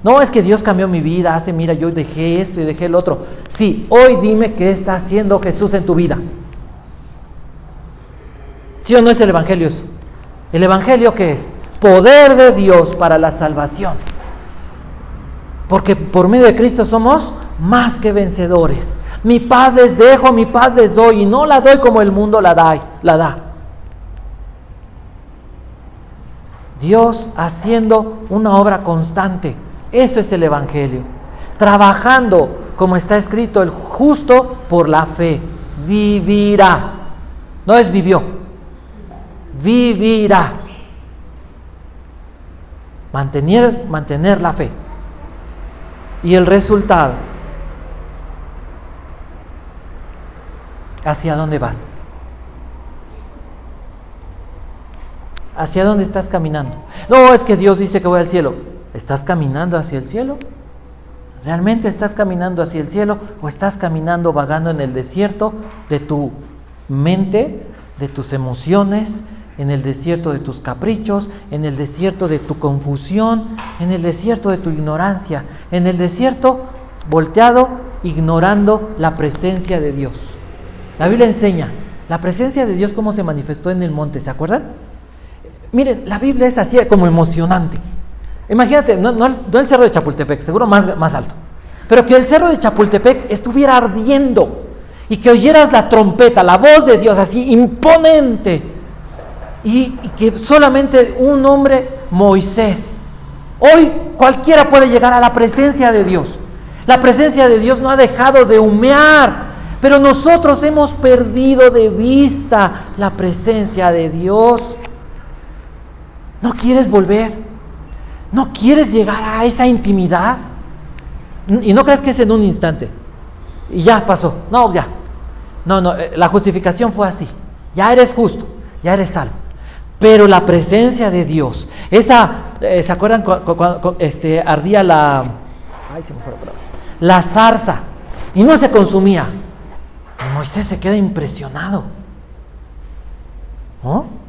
No, es que Dios cambió mi vida, mira, yo dejé esto y dejé el otro. Sí, hoy dime qué está haciendo Jesús en tu vida. ¿Sí o no es el Evangelio eso? ¿El Evangelio qué es? Poder de Dios para la salvación. Porque por medio de Cristo somos más que vencedores. Mi paz les dejo, mi paz les doy, y no la doy como el mundo la da. Dios haciendo una obra constante. Eso es el Evangelio. Trabajando, como está escrito, el justo por la fe vivirá. No es vivió. Vivirá. mantener la fe. Y el resultado, ¿hacia dónde vas? ¿Hacia dónde estás caminando? No, es que Dios dice que voy al cielo. ¿Estás caminando hacia el cielo? ¿Realmente estás caminando hacia el cielo o estás caminando vagando en el desierto de tu mente, de tus emociones, en el desierto de tus caprichos, en el desierto de tu confusión, en el desierto de tu ignorancia, en el desierto volteado, ignorando la presencia de Dios? La Biblia enseña la presencia de Dios cómo se manifestó en el monte, ¿se acuerdan? Miren, la Biblia es así como emocionante. Imagínate, no el cerro de Chapultepec, seguro más alto, pero que el cerro de Chapultepec estuviera ardiendo y que oyeras la trompeta, la voz de Dios así imponente, y que solamente un hombre, Moisés. Hoy cualquiera puede llegar a la presencia de Dios. La presencia de Dios no ha dejado de humear, pero nosotros hemos perdido de vista la presencia de Dios. ¿No quieres volver? ¿No quieres llegar a esa intimidad? Y no creas que es en un instante y ya pasó. No, ya. No, la justificación fue así. Ya eres justo, ya eres salvo. Pero la presencia de Dios, ¿se acuerdan cuando ardía la zarza y no se consumía? Y Moisés se queda impresionado, ¿no?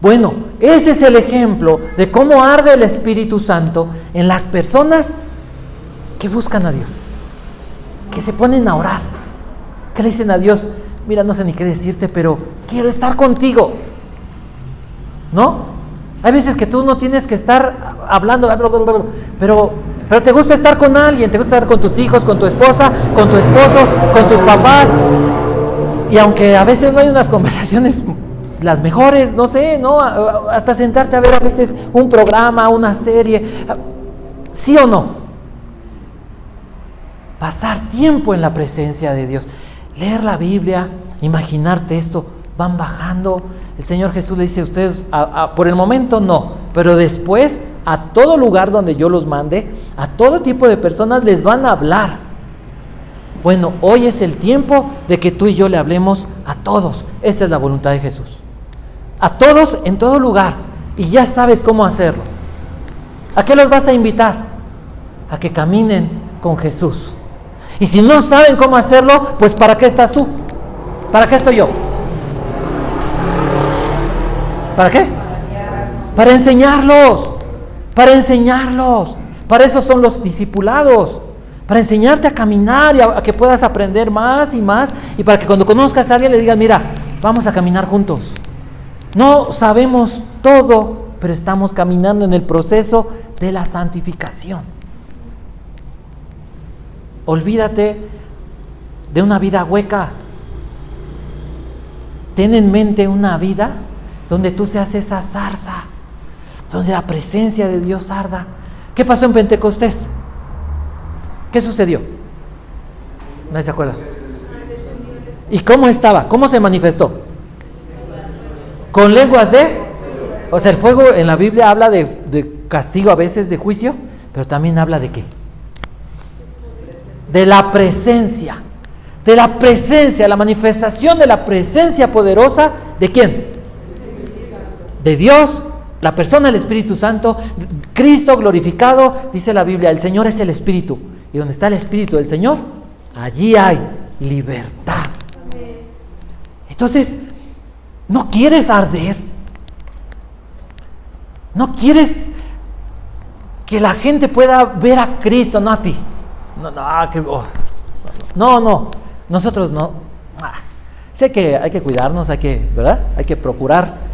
Bueno, ese es el ejemplo de cómo arde el Espíritu Santo en las personas que buscan a Dios, que se ponen a orar, que le dicen a Dios: mira, no sé ni qué decirte, pero quiero estar contigo, ¿no? Hay veces que tú no tienes que estar hablando, pero te gusta estar con alguien, te gusta estar con tus hijos, con tu esposa, con tu esposo, con tus papás, y aunque a veces no hay unas conversaciones las mejores, no sé, ¿no? Hasta sentarte a ver a veces un programa, una serie, ¿sí o no? Pasar tiempo en la presencia de Dios, leer la Biblia, imaginarte esto, van bajando. El Señor Jesús le dice a ustedes, por el momento no, pero después a todo lugar donde yo los mande, a todo tipo de personas les van a hablar. Bueno, hoy es el tiempo de que tú y yo le hablemos a todos. Esa es la voluntad de Jesús. A todos en todo lugar. Y ya sabes cómo hacerlo. ¿A qué los vas a invitar? A que caminen con Jesús. Y si no saben cómo hacerlo, pues ¿para qué estás tú? ¿Para qué estoy yo? ¿Para qué? Para enseñarlos. Para enseñarlos. Para eso son los discipulados. Para enseñarte a caminar y a que puedas aprender más y más. Y para que cuando conozcas a alguien le digas: mira, vamos a caminar juntos. No sabemos todo, pero estamos caminando en el proceso de la santificación. Olvídate de una vida hueca. Ten en mente una vida donde tú seas esa zarza, donde la presencia de Dios arda. ¿Qué pasó en Pentecostés? ¿Qué sucedió? ¿Nadie se acuerda? ¿Y cómo estaba? ¿Cómo se manifestó? Con lenguas o sea, el fuego en la Biblia habla de castigo, a veces de juicio, pero también habla de ¿qué? De la presencia, la manifestación de la presencia poderosa, ¿de quién? De Dios, la persona del Espíritu Santo, Cristo glorificado. Dice la Biblia: el Señor es el Espíritu, y donde está el Espíritu del Señor, allí hay libertad. Entonces, ¿no quieres arder? ¿No quieres que la gente pueda ver a Cristo, no a ti? No, nosotros no. Sé que hay que cuidarnos, ¿verdad? Hay que procurar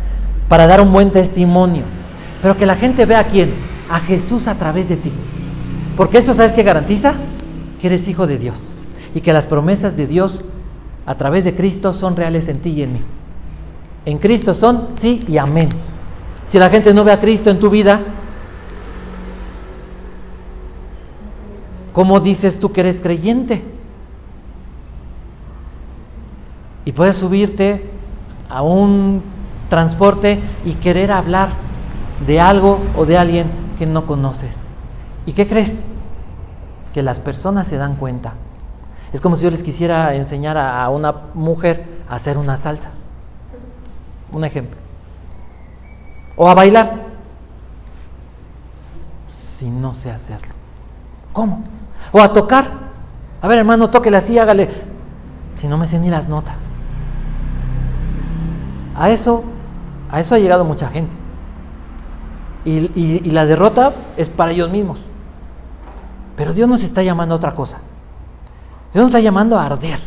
para dar un buen testimonio, pero que la gente vea a quién, a Jesús a través de ti, porque eso, ¿sabes qué garantiza? Que eres hijo de Dios y que las promesas de Dios a través de Cristo son reales en ti y en mí. En Cristo son sí y amén. Si la gente no ve a Cristo en tu vida, ¿cómo dices tú que eres creyente? Y puedes subirte a un transporte y querer hablar de algo o de alguien que no conoces. ¿Y qué crees? Que las personas se dan cuenta. Es como si yo les quisiera enseñar a una mujer a hacer una salsa. Un ejemplo. O a bailar. Si no sé hacerlo. ¿Cómo? O a tocar. A ver, hermano, tóquele así, hágale. Si no me sé ni las notas. A eso ha llegado mucha gente. Y la derrota es para ellos mismos. Pero Dios nos está llamando a otra cosa. Dios nos está llamando a arder.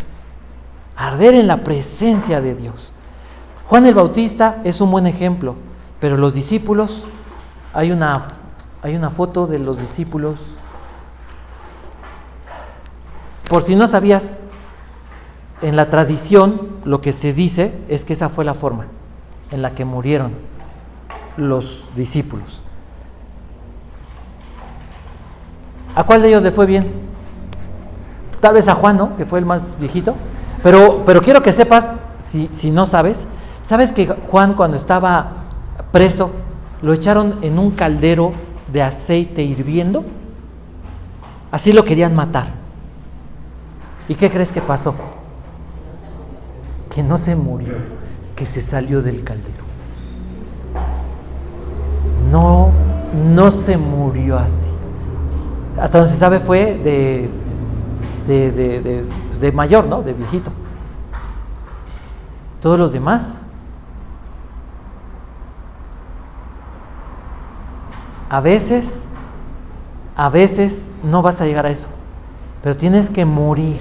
Arder en la presencia de Dios. Juan el Bautista es un buen ejemplo. Pero los discípulos, hay una foto de los discípulos. Por si no sabías, en la tradición lo que se dice es que esa fue la forma en la que murieron los discípulos. ¿A cuál de ellos le fue bien? Tal vez a Juan, ¿no? Que fue el más viejito. Pero quiero que sepas, si no sabes, ¿sabes que Juan, cuando estaba preso, lo echaron en un caldero de aceite hirviendo? Así lo querían matar. ¿Y qué crees que pasó? Que no se murió, que se salió del caldero. No se murió así. Hasta donde se sabe fue de mayor, ¿no? De viejito. Todos los demás, a veces no vas a llegar a eso, pero tienes que morir.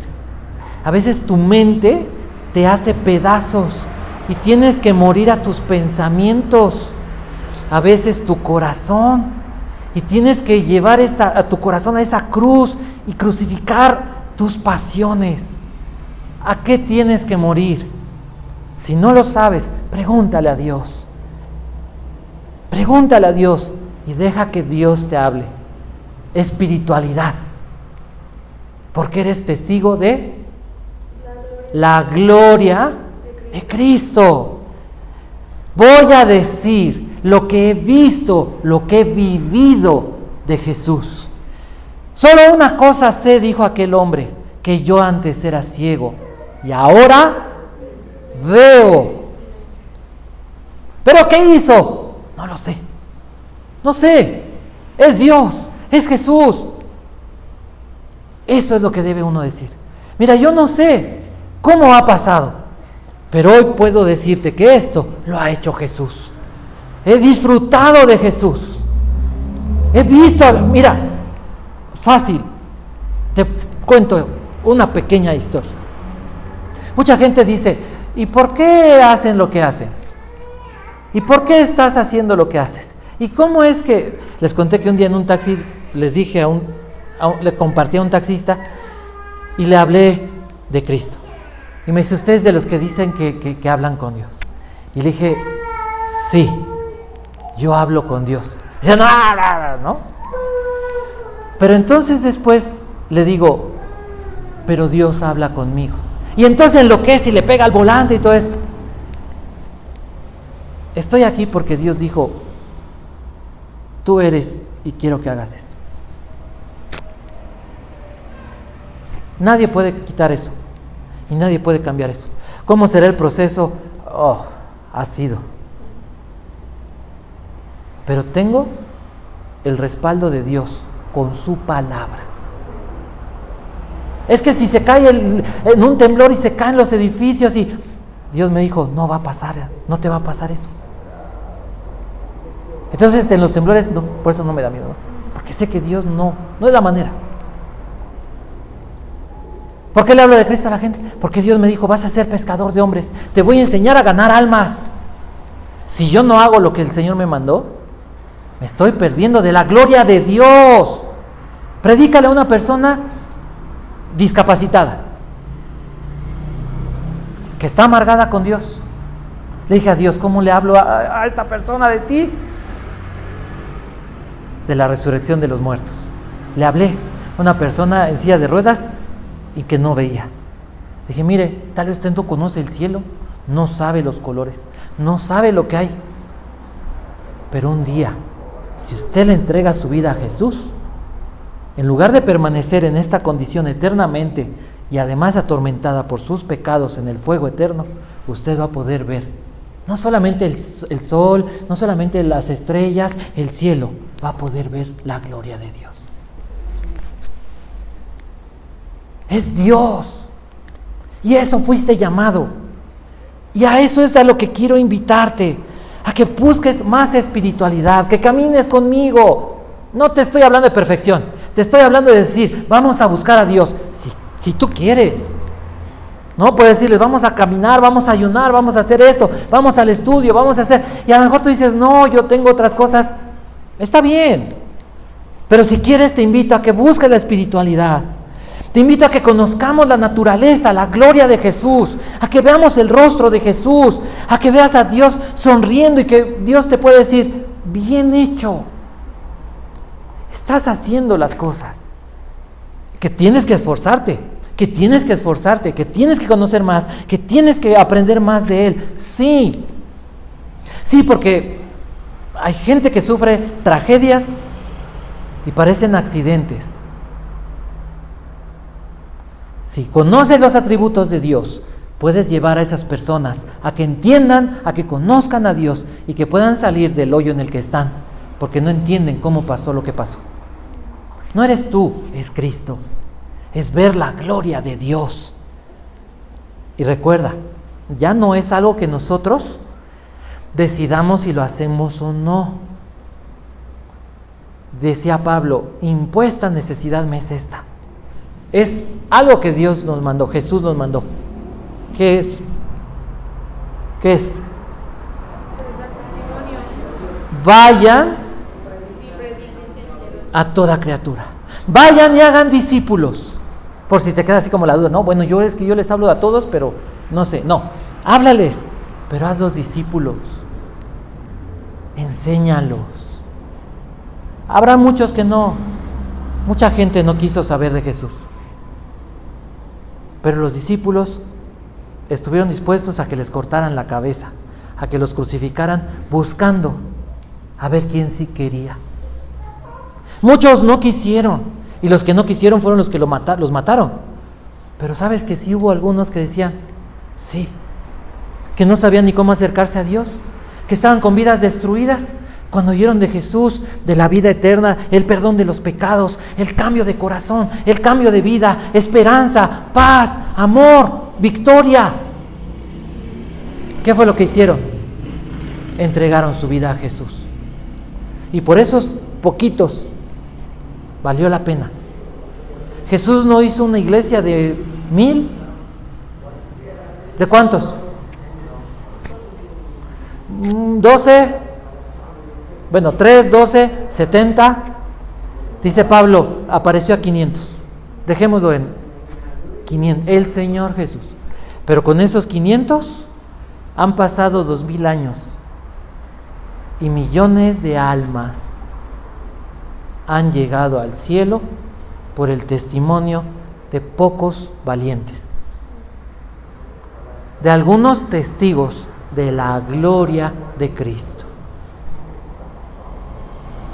A veces tu mente te hace pedazos y tienes que morir a tus pensamientos. A veces tu corazón, y tienes que llevar a tu corazón a esa cruz y crucificar tus pasiones. ¿A qué tienes que morir? Si no lo sabes, pregúntale a Dios. Pregúntale a Dios y deja que Dios te hable. Espiritualidad. Porque eres testigo de la gloria de Cristo. Voy a decir lo que he visto, lo que he vivido de Jesús. Solo una cosa sé, dijo aquel hombre, que yo antes era ciego y ahora veo. ¿Pero qué hizo? No lo sé. No sé. Es Dios, es Jesús. Eso es lo que debe uno decir. Mira, yo no sé cómo ha pasado, pero hoy puedo decirte que esto lo ha hecho Jesús. He disfrutado de Jesús. He visto, mira, fácil, te cuento una pequeña historia. Mucha gente dice, ¿y por qué hacen lo que hacen? ¿Y por qué estás haciendo lo que haces? ¿Y cómo es que? Les conté que un día en un taxi les dije le compartí a un taxista y le hablé de Cristo. Y me dice, ¿usted es de los que dicen que hablan con Dios? Y le dije, sí, yo hablo con Dios. Dice, no. Pero entonces después le digo, pero Dios habla conmigo. Y entonces enloquece y le pega al volante y todo eso. Estoy aquí porque Dios dijo, tú eres y quiero que hagas esto. Nadie puede quitar eso. Y nadie puede cambiar eso. ¿Cómo será el proceso? Ha sido. Pero tengo el respaldo de Dios con su palabra. Es que si se cae en un temblor y se caen los edificios y Dios me dijo, no va a pasar, no te va a pasar eso. Entonces en los temblores, por eso no me da miedo, ¿no? Porque sé que Dios no es la manera. ¿Por qué le hablo de Cristo a la gente? Porque Dios me dijo, vas a ser pescador de hombres, te voy a enseñar a ganar almas. Si yo no hago lo que el Señor me mandó, me estoy perdiendo de la gloria de Dios. Predícale a una persona discapacitada que está amargada con Dios. Le dije a Dios, ¿cómo le hablo a esta persona de ti? De la resurrección de los muertos. Le hablé a una persona en silla de ruedas y que no veía. Dije, mire, tal vez usted no conoce el cielo, no sabe los colores, no sabe lo que hay, pero un día Si usted le entrega su vida a Jesús, en lugar de permanecer en esta condición eternamente y además atormentada por sus pecados en el fuego eterno, usted va a poder ver no solamente el sol, no solamente las estrellas, el cielo, va a poder ver la gloria de Dios. Es Dios. Y eso fuiste llamado. Y a eso es a lo que quiero invitarte, a que busques más espiritualidad, que camines conmigo. No te estoy hablando de perfección, te estoy hablando de decir, vamos a buscar a Dios, si tú quieres. No puedes decirles, vamos a caminar, vamos a ayunar, vamos a hacer esto, vamos al estudio, vamos a hacer... Y a lo mejor tú dices, no, yo tengo otras cosas. Está bien, pero si quieres te invito a que busques la espiritualidad. Te invito a que conozcamos la naturaleza, la gloria de Jesús, a que veamos el rostro de Jesús, a que veas a Dios sonriendo y que Dios te puede decir, bien hecho, estás haciendo las cosas, que tienes que esforzarte, que tienes que conocer más, que tienes que aprender más de Él. Sí, porque hay gente que sufre tragedias y parecen accidentes. Si conoces los atributos de Dios, puedes llevar a esas personas a que entiendan, a que conozcan a Dios y que puedan salir del hoyo en el que están, porque no entienden cómo pasó lo que pasó. No eres tú, es Cristo. Es ver la gloria de Dios. Y recuerda, ya no es algo que nosotros decidamos si lo hacemos o no. Decía Pablo, impuesta necesidad me es esta. Es algo que Dios nos mandó, Jesús nos mandó. ¿Qué es? ¿Qué es? Vayan a toda criatura. Vayan y hagan discípulos. Por si te queda así como la duda, no, bueno, yo les hablo a todos, pero no sé, no. Háblales, pero hazlos discípulos. Enséñalos. Habrá muchos que no. Mucha gente no quiso saber de Jesús. Pero los discípulos estuvieron dispuestos a que les cortaran la cabeza, a que los crucificaran, buscando a ver quién sí quería. Muchos no quisieron, y los que no quisieron fueron los que los mataron. Pero sabes que sí hubo algunos que decían, sí, que no sabían ni cómo acercarse a Dios, que estaban con vidas destruidas. Cuando oyeron de Jesús, de la vida eterna, el perdón de los pecados, el cambio de corazón, el cambio de vida, esperanza, paz, amor, victoria. ¿Qué fue lo que hicieron? Entregaron su vida a Jesús. Y por esos poquitos valió la pena. Jesús no hizo una iglesia de 1000. ¿De cuántos? 12. Bueno, 3, 12, 70. Dice Pablo, apareció a 500. Dejémoslo en 500. El Señor Jesús. Pero con esos 500 han pasado 2000 años. Y millones de almas han llegado al cielo por el testimonio de pocos valientes. De algunos testigos de la gloria de Cristo.